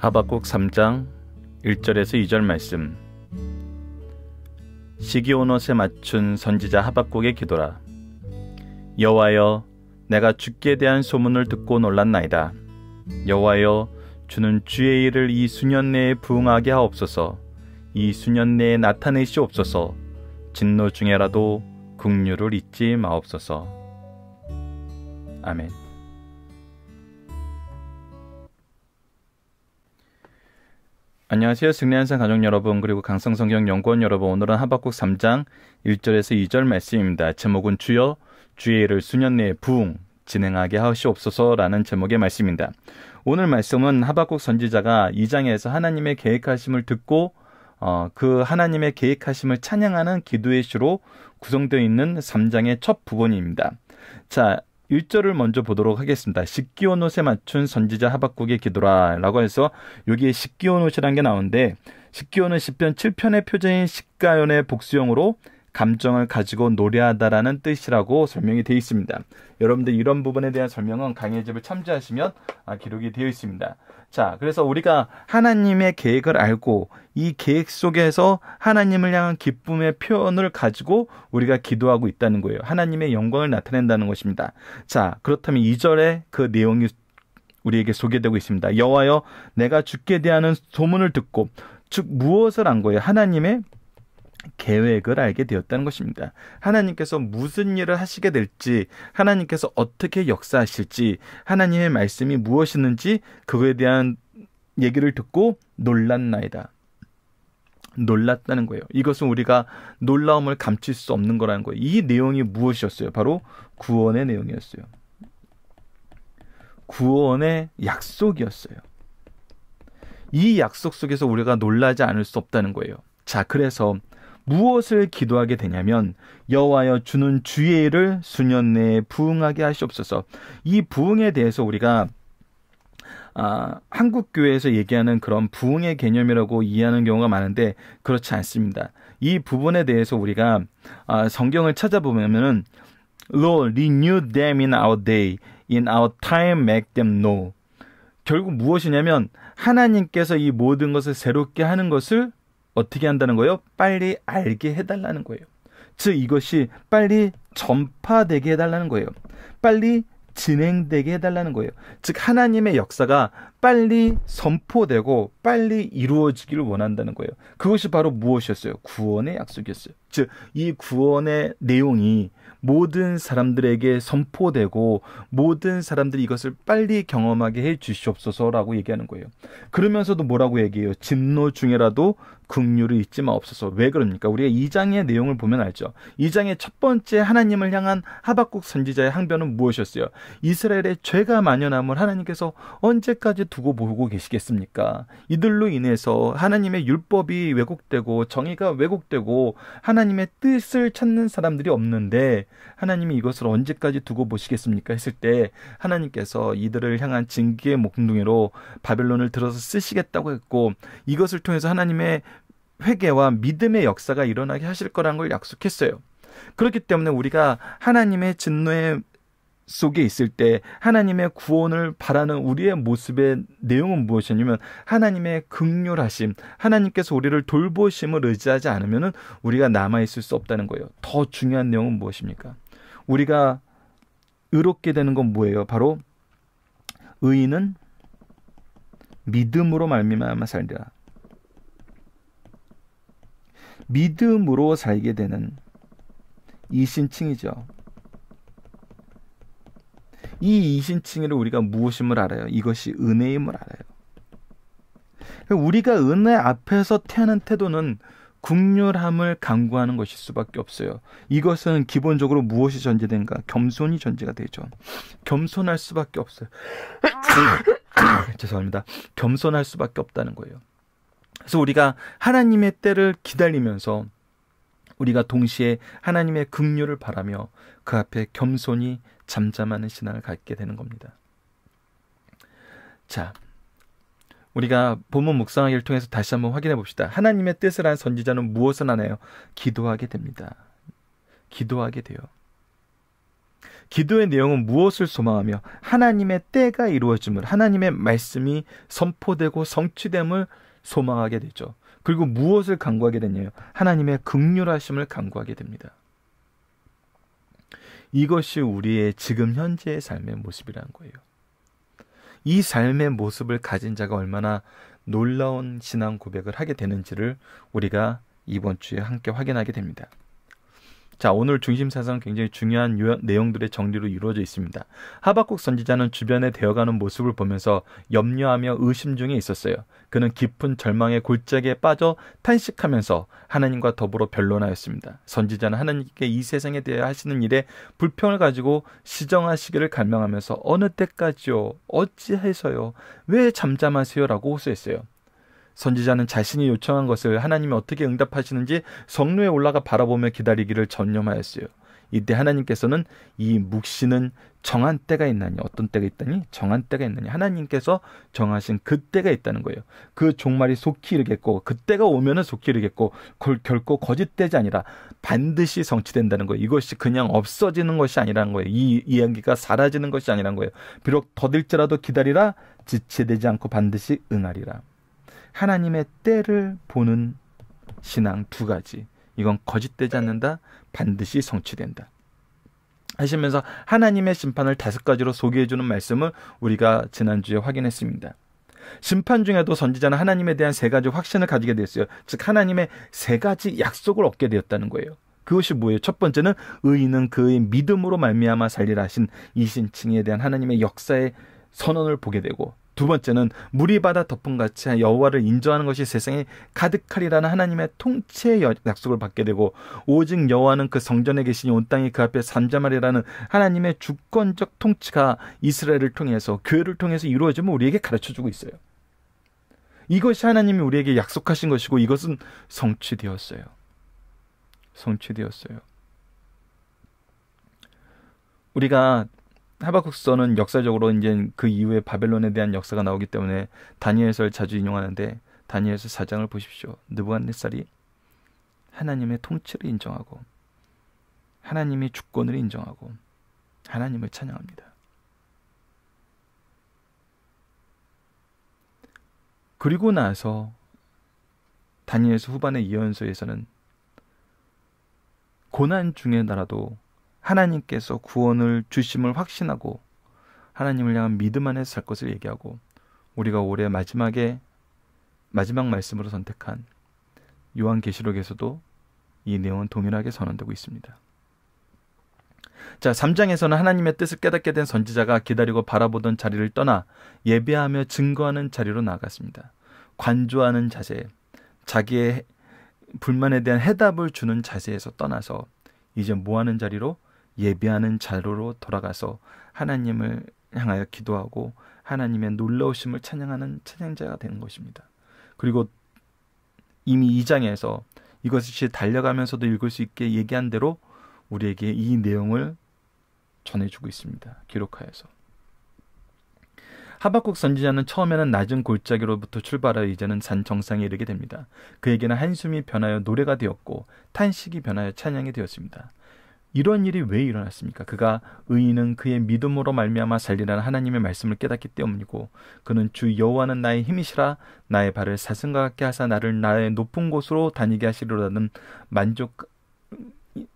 하박국 3장 1절에서 2절 말씀. 시기온옷에 맞춘 선지자 하박국의 기도라. 여호와여, 내가 주께 대한 소문을 듣고 놀랐나이다. 여호와여, 주는 주의 일을 이 수년 내에 부응하게 하옵소서. 이 수년 내에 나타내시옵소서. 진노 중에라도 긍휼을 잊지 마옵소서. 아멘. 안녕하세요. 승리한산 가족 여러분, 그리고 강성성경 연구원 여러분. 오늘은 하박국 3장 1절에서 2절 말씀입니다. 제목은 주여 주의 일을 수년 내에 부응 진행하게 하시옵소서라는 제목의 말씀입니다. 오늘 말씀은 하박국 선지자가 2장에서 하나님의 계획하심을 듣고 그 하나님의 계획하심을 찬양하는 기도의 시로 구성되어 있는 3장의 첫 부분입니다. 자, 1절을 먼저 보도록 하겠습니다. 식기온옷에 맞춘 선지자 하박국의 기도라 라고 해서 여기에 식기온옷이라는 게 나오는데, 식기온은 시편 7편의 표제인 식가연의 복수형으로 감정을 가지고 노래하다라는 뜻이라고 설명이 되어 있습니다. 여러분들 이런 부분에 대한 설명은 강의 집을 참조하시면 기록이 되어 있습니다. 자, 그래서 우리가 하나님의 계획을 알고 이 계획 속에서 하나님을 향한 기쁨의 표현을 가지고 우리가 기도하고 있다는 거예요. 하나님의 영광을 나타낸다는 것입니다. 자, 그렇다면 2절에 그 내용이 우리에게 소개되고 있습니다. 여호와여, 내가 주께 대하는 소문을 듣고, 즉 무엇을 안 거예요? 하나님의 계획을 알게 되었다는 것입니다. 하나님께서 무슨 일을 하시게 될지, 하나님께서 어떻게 역사하실지, 하나님의 말씀이 무엇이는지 그거에 대한 얘기를 듣고 놀랐나이다. 놀랐다는 거예요. 이것은 우리가 놀라움을 감출 수 없는 거라는 거예요. 이 내용이 무엇이었어요? 바로 구원의 내용이었어요. 구원의 약속이었어요. 이 약속 속에서 우리가 놀라지 않을 수 없다는 거예요. 자, 그래서 무엇을 기도하게 되냐면, 여호와여, 주는 주의 일을 수년 내에 부응하게 하시옵소서. 이 부응에 대해서 우리가 한국 교회에서 얘기하는 그런 부응의 개념이라고 이해하는 경우가 많은데 그렇지 않습니다. 이 부분에 대해서 우리가 성경을 찾아보면은 Lord, renew them in our day, in our time make them know. 결국 무엇이냐면 하나님께서 이 모든 것을 새롭게 하는 것을 어떻게 한다는 거예요? 빨리 알게 해달라는 거예요. 즉 이것이 빨리 전파되게 해달라는 거예요. 빨리 진행되게 해달라는 거예요. 즉 하나님의 역사가 빨리 선포되고 빨리 이루어지기를 원한다는 거예요. 그것이 바로 무엇이었어요? 구원의 약속이었어요. 즉 이 구원의 내용이 모든 사람들에게 선포되고 모든 사람들이 이것을 빨리 경험하게 해 주시옵소서라고 얘기하는 거예요. 그러면서도 뭐라고 얘기해요? 진노 중에라도 긍휼을 잊지 마옵소서. 왜 그럽니까? 우리가 2장의 내용을 보면 알죠. 2장의 첫 번째 하나님을 향한 하박국 선지자의 항변은 무엇이었어요? 이스라엘의 죄가 만연함을 하나님께서 언제까지 두고 보고 계시겠습니까? 이들로 인해서 하나님의 율법이 왜곡되고 정의가 왜곡되고 하나님의 뜻을 찾는 사람들이 없는데 하나님이 이것을 언제까지 두고 보시겠습니까? 했을 때 하나님께서 이들을 향한 징계의 몽둥이로 바벨론을 들어서 쓰시겠다고 했고, 이것을 통해서 하나님의 회개와 믿음의 역사가 일어나게 하실 거라는 걸 약속했어요. 그렇기 때문에 우리가 하나님의 진노의 속에 있을 때 하나님의 구원을 바라는 우리의 모습의 내용은 무엇이냐면 하나님의 긍휼하심, 하나님께서 우리를 돌보심을 의지하지 않으면 우리가 남아있을 수 없다는 거예요. 더 중요한 내용은 무엇입니까? 우리가 의롭게 되는 건 뭐예요? 바로 의인은 믿음으로 말미암아 살리라. 믿음으로 살게 되는 이신칭이죠. 이 이신칭의를 우리가 무엇임을 알아요? 이것이 은혜임을 알아요. 우리가 은혜 앞에서 태하는 태도는 긍휼함을 강구하는 것일 수밖에 없어요. 이것은 기본적으로 무엇이 전제된가? 겸손이 전제가 되죠. 겸손할 수밖에 없어요. 죄송합니다. 겸손할 수밖에 없다는 거예요. 그래서 우리가 하나님의 때를 기다리면서 우리가 동시에 하나님의 긍휼을 바라며 그 앞에 겸손히 잠잠하는 신앙을 갖게 되는 겁니다. 자, 우리가 본문 묵상하기를 통해서 다시 한번 확인해 봅시다. 하나님의 뜻을 한 선지자는 무엇을 하나요? 기도하게 됩니다. 기도하게 돼요. 기도의 내용은 무엇을 소망하며 하나님의 때가 이루어짐을, 하나님의 말씀이 선포되고 성취됨을 소망하게 되죠. 그리고 무엇을 간구하게 되냐요? 하나님의 긍휼하심을 간구하게 됩니다. 이것이 우리의 지금 현재의 삶의 모습이라는 거예요. 이 삶의 모습을 가진 자가 얼마나 놀라운 신앙 고백을 하게 되는지를 우리가 이번 주에 함께 확인하게 됩니다. 자, 오늘 중심 사상은 굉장히 중요한 내용들의 정리로 이루어져 있습니다. 하박국 선지자는 주변에 되어가는 모습을 보면서 염려하며 의심 중에 있었어요. 그는 깊은 절망의 골짜기에 빠져 탄식하면서 하나님과 더불어 변론하였습니다. 선지자는 하나님께 이 세상에 대해 하시는 일에 불평을 가지고 시정하시기를 갈망하면서 어느 때까지요? 어찌해서요? 왜 잠잠하세요? 라고 호소했어요. 선지자는 자신이 요청한 것을 하나님이 어떻게 응답하시는지 성루에 올라가 바라보며 기다리기를 전념하였어요. 이때 하나님께서는 이 묵시는 정한 때가 있나니, 어떤 때가 있다니? 정한 때가 있나니, 하나님께서 정하신 그 때가 있다는 거예요. 그 종말이 속히 이르겠고, 그 때가 오면은 속히 이르겠고, 결코 거짓되지 아니라 반드시 성취된다는 거예요. 이것이 그냥 없어지는 것이 아니라는 거예요. 이 이야기가 사라지는 것이 아니라는 거예요. 비록 더딜지라도 기다리라, 지체되지 않고 반드시 응하리라. 하나님의 때를 보는 신앙 두 가지. 이건 거짓되지 않는다, 반드시 성취된다 하시면서 하나님의 심판을 5가지로 소개해주는 말씀을 우리가 지난주에 확인했습니다. 심판 중에도 선지자는 하나님에 대한 3가지 확신을 가지게 되었어요. 즉 하나님의 3가지 약속을 얻게 되었다는 거예요. 그것이 뭐예요? 첫 번째는 의인은 그의 믿음으로 말미암아 살리라 하신 이신칭에 대한 하나님의 역사의 선언을 보게 되고, 두 번째는 물이 바다 덮음같이 여호와를 인정하는 것이 세상에 가득하리라는 하나님의 통치의 약속을 받게 되고, 오직 여호와는 그 성전에 계시니 온 땅이 그 앞에 잠잠하리라는 하나님의 주권적 통치가 이스라엘을 통해서, 교회를 통해서 이루어지면 우리에게 가르쳐주고 있어요. 이것이 하나님이 우리에게 약속하신 것이고, 이것은 성취되었어요. 성취되었어요. 우리가 하박국서는 역사적으로 이제 그 이후에 바벨론에 대한 역사가 나오기 때문에 다니엘서를 자주 인용하는데, 다니엘서 4장을 보십시오. 느부갓네살이 하나님의 통치를 인정하고 하나님의 주권을 인정하고 하나님을 찬양합니다. 그리고 나서 다니엘서 후반의 예언서에서는 고난 중에 나라도 하나님께서 구원을 주심을 확신하고 하나님을 향한 믿음 안에서 살 것을 얘기하고, 우리가 올해 마지막 말씀으로 선택한 요한계시록에서도 이 내용은 동일하게 선언되고 있습니다. 자, 3장에서는 하나님의 뜻을 깨닫게 된 선지자가 기다리고 바라보던 자리를 떠나 예배하며 증거하는 자리로 나아갔습니다. 관조하는 자세, 자기의 불만에 대한 해답을 주는 자세에서 떠나서 이제 뭐하는 자리로? 예배하는 자리로 돌아가서 하나님을 향하여 기도하고 하나님의 놀라우심을 찬양하는 찬양자가 되는 것입니다. 그리고 이미 2장에서 이것이 달려가면서도 읽을 수 있게 얘기한 대로 우리에게 이 내용을 전해주고 있습니다. 기록하여서. 하박국 선지자는 처음에는 낮은 골짜기로부터 출발하여 이제는 산 정상에 이르게 됩니다. 그에게는 한숨이 변하여 노래가 되었고 탄식이 변하여 찬양이 되었습니다. 이런 일이 왜 일어났습니까? 그가 의인은 그의 믿음으로 말미암아 살리라는 하나님의 말씀을 깨닫기 때문이고, 그는 주 여호와는 나의 힘이시라, 나의 발을 사슴과 같게 하사 나를 나의 높은 곳으로 다니게 하시리라는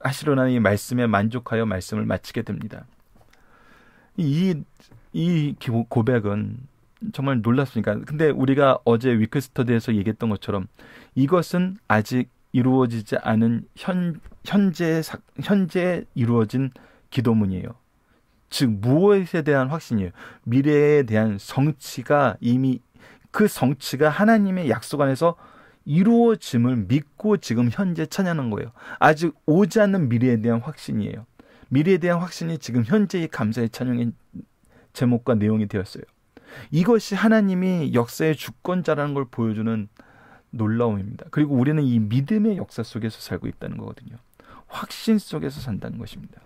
하시려는 이 말씀에 만족하여 말씀을 마치게 됩니다. 이 고백은 정말 놀랍습니까? 근데 우리가 어제 위크스터디에서 얘기했던 것처럼 이것은 아직 이루어지지 않은 현재 이루어진 기도문이에요. 즉 무엇에 대한 확신이에요? 미래에 대한 성취가, 이미 그 성취가 하나님의 약속 안에서 이루어짐을 믿고 지금 현재 찬양하는 거예요. 아직 오지 않는 미래에 대한 확신이에요. 미래에 대한 확신이 지금 현재의 감사의 찬양의 제목과 내용이 되었어요. 이것이 하나님이 역사의 주권자라는 걸 보여주는 놀라움입니다. 그리고 우리는 이 믿음의 역사 속에서 살고 있다는 거거든요. 확신 속에서 산다는 것입니다.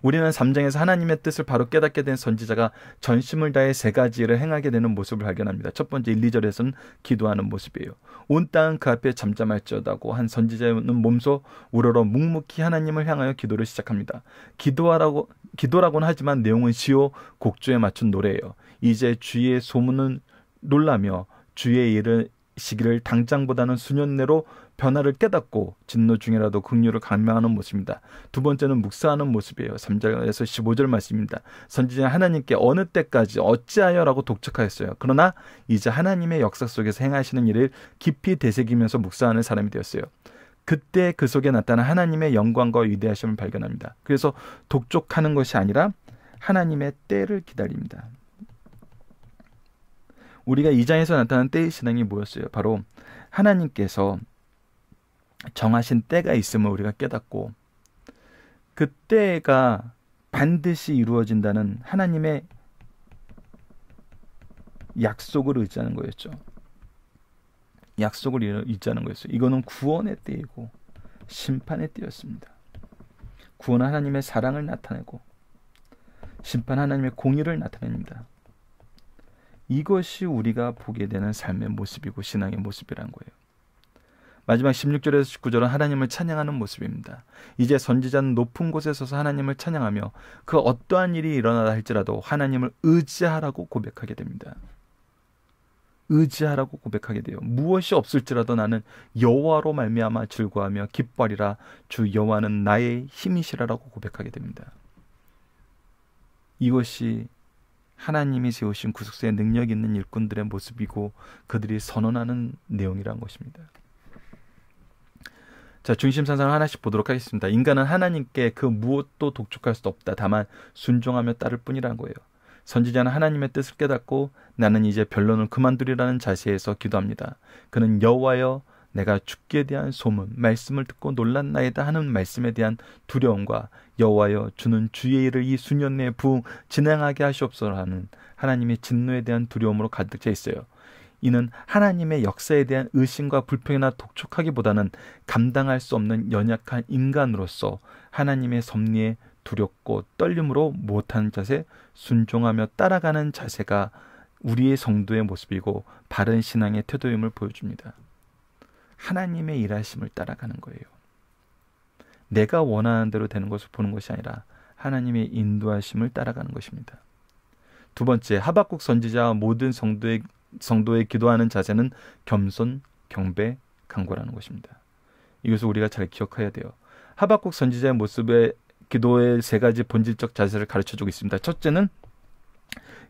우리는 3장에서 하나님의 뜻을 바로 깨닫게 된 선지자가 전심을 다해 세 가지를 행하게 되는 모습을 발견합니다. 첫 번째 1, 2절에서는 기도하는 모습이에요. 온 땅은 그 앞에 잠잠할지어다고 한 선지자는 몸소 우러러 묵묵히 하나님을 향하여 기도를 시작합니다. 기도라고는 하지만 내용은 시오 곡조에 맞춘 노래예요. 이제 주의 소문은 놀라며 주의 이르시기를 당장보다는 수년 내로 변화를 깨닫고 진노 중이라도 긍휼을 감명하는 모습입니다. 두 번째는 묵사하는 모습이에요. 3절에서 15절 말씀입니다. 선지자는 하나님께 어느 때까지 어찌하여라고 독촉하였어요. 그러나 이제 하나님의 역사 속에서 행하시는 일을 깊이 되새기면서 묵사하는 사람이 되었어요. 그때 그 속에 나타난 하나님의 영광과 위대하심을 발견합니다. 그래서 독촉하는 것이 아니라 하나님의 때를 기다립니다. 우리가 2장에서 나타난 때의 신앙이 뭐였어요? 바로 하나님께서 정하신 때가 있음을 우리가 깨닫고 그 때가 반드시 이루어진다는 하나님의 약속을 의지하는 거였죠. 약속을 의지하는 거였어요. 이거는 구원의 때이고 심판의 때였습니다. 구원은 하나님의 사랑을 나타내고 심판 하나님의 공의를 나타냅니다. 이것이 우리가 보게 되는 삶의 모습이고 신앙의 모습이란 거예요. 마지막 16절에서 19절은 하나님을 찬양하는 모습입니다. 이제 선지자는 높은 곳에 서서 하나님을 찬양하며 그 어떠한 일이 일어나다 할지라도 하나님을 의지하라고 고백하게 됩니다. 의지하라고 고백하게 돼요. 무엇이 없을지라도 나는 여호와로 말미암아 즐거워하며 기뻐하리라. 주 여호와는 나의 힘이시라라고 고백하게 됩니다. 이것이 하나님이 세우신 구속사의 능력 있는 일꾼들의 모습이고 그들이 선언하는 내용이란 것입니다. 자, 중심 산상을 하나씩 보도록 하겠습니다. 인간은 하나님께 그 무엇도 독촉할 수 없다. 다만 순종하며 따를 뿐이라는 거예요. 선지자는 하나님의 뜻을 깨닫고 나는 이제 변론을 그만두리라는 자세에서 기도합니다. 그는 여호와여 내가 주께 대한 소문, 말씀을 듣고 놀랐나이다 하는 말씀에 대한 두려움과 여호와여 주는 주의 일을 이 수년 내에 부흥 진행하게 하시옵소서 하는 하나님의 진노에 대한 두려움으로 가득 차 있어요. 이는 하나님의 역사에 대한 의심과 불평이나 독촉하기보다는 감당할 수 없는 연약한 인간으로서 하나님의 섭리에 두렵고 떨림으로 못하는 자세, 순종하며 따라가는 자세가 우리의 성도의 모습이고 바른 신앙의 태도임을 보여줍니다. 하나님의 일하심을 따라가는 거예요. 내가 원하는 대로 되는 것을 보는 것이 아니라 하나님의 인도하심을 따라가는 것입니다. 두 번째, 하박국 선지자와 모든 성도의 기도하는 자세는 겸손, 경배, 간구라는 것입니다. 이것을 우리가 잘 기억해야 돼요. 하박국 선지자의 모습의 기도의 세 가지 본질적 자세를 가르쳐주고 있습니다. 첫째는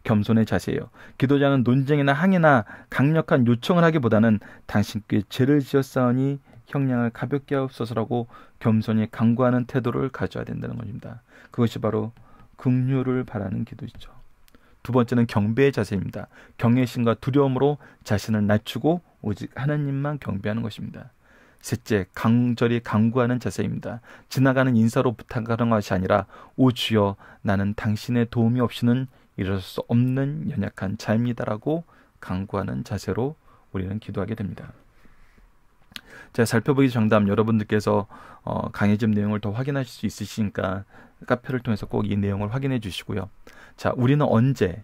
겸손의 자세예요. 기도자는 논쟁이나 항의나 강력한 요청을 하기보다는 당신께 죄를 지었사오니 형량을 가볍게 하옵소서라고 겸손히 간구하는 태도를 가져야 된다는 것입니다. 그것이 바로 긍휼을 바라는 기도이죠. 두 번째는 경배의 자세입니다. 경외심과 두려움으로 자신을 낮추고 오직 하나님만 경배하는 것입니다. 셋째, 간절히 간구하는 자세입니다. 지나가는 인사로 부탁하는 것이 아니라 오 주여 나는 당신의 도움이 없이는 이룰 수 없는 연약한 자입니다라고 간구하는 자세로 우리는 기도하게 됩니다. 자, 살펴보기 정답 여러분들께서 강해짐 내용을 더 확인하실 수 있으시니까 카페를 통해서 꼭 이 내용을 확인해 주시고요. 자, 우리는 언제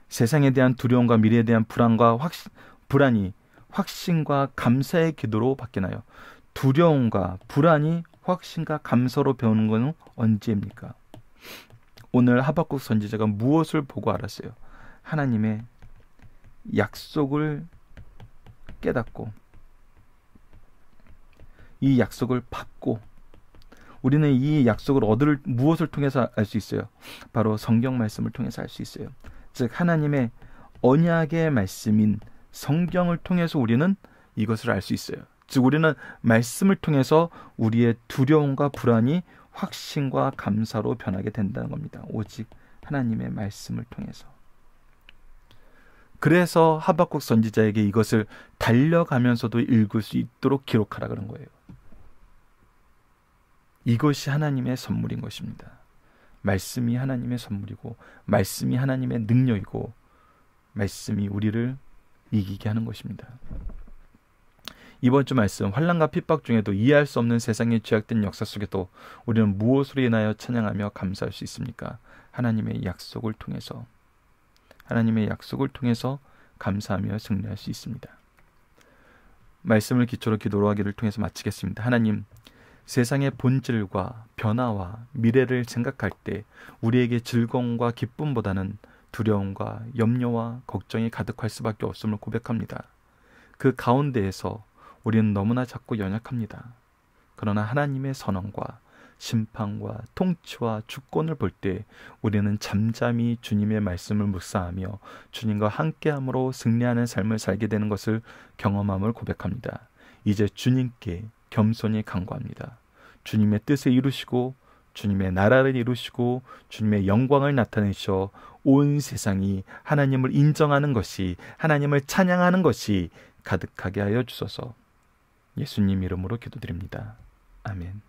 세상에 대한 두려움과 미래에 대한 불안이 확신과 감사의 기도로 바뀌나요? 두려움과 불안이 확신과 감사로 배우는 것은 언제입니까? 오늘 하박국 선지자가 무엇을 보고 알았어요? 하나님의 약속을 깨닫고 이 약속을 받고 우리는 이 약속을 무엇을 통해서 알 수 있어요? 바로 성경 말씀을 통해서 알 수 있어요. 즉 하나님의 언약의 말씀인 성경을 통해서 우리는 이것을 알 수 있어요. 즉 우리는 말씀을 통해서 우리의 두려움과 불안이 확신과 감사로 변하게 된다는 겁니다. 오직 하나님의 말씀을 통해서. 그래서 하박국 선지자에게 이것을 달려가면서도 읽을 수 있도록 기록하라 그런 거예요. 이것이 하나님의 선물인 것입니다. 말씀이 하나님의 선물이고 말씀이 하나님의 능력이고 말씀이 우리를 이기게 하는 것입니다. 이번 주 말씀, 환난과 핍박 중에도 이해할 수 없는 세상의 죄악된 역사 속에도 우리는 무엇으로 인하여 찬양하며 감사할 수 있습니까? 하나님의 약속을 통해서, 하나님의 약속을 통해서 감사하며 승리할 수 있습니다. 말씀을 기초로 기도로 하기를 통해서 마치겠습니다. 하나님, 세상의 본질과 변화와 미래를 생각할 때 우리에게 즐거움과 기쁨보다는 두려움과 염려와 걱정이 가득할 수밖에 없음을 고백합니다. 그 가운데에서 우리는 너무나 작고 연약합니다. 그러나 하나님의 선언과 심판과 통치와 주권을 볼 때 우리는 잠잠히 주님의 말씀을 묵상하며 주님과 함께함으로 승리하는 삶을 살게 되는 것을 경험함을 고백합니다. 이제 주님께 겸손히 간구합니다. 주님의 뜻을 이루시고 주님의 나라를 이루시고 주님의 영광을 나타내셔 온 세상이 하나님을 인정하는 것이, 하나님을 찬양하는 것이 가득하게 하여 주소서. 예수님 이름으로 기도드립니다. 아멘.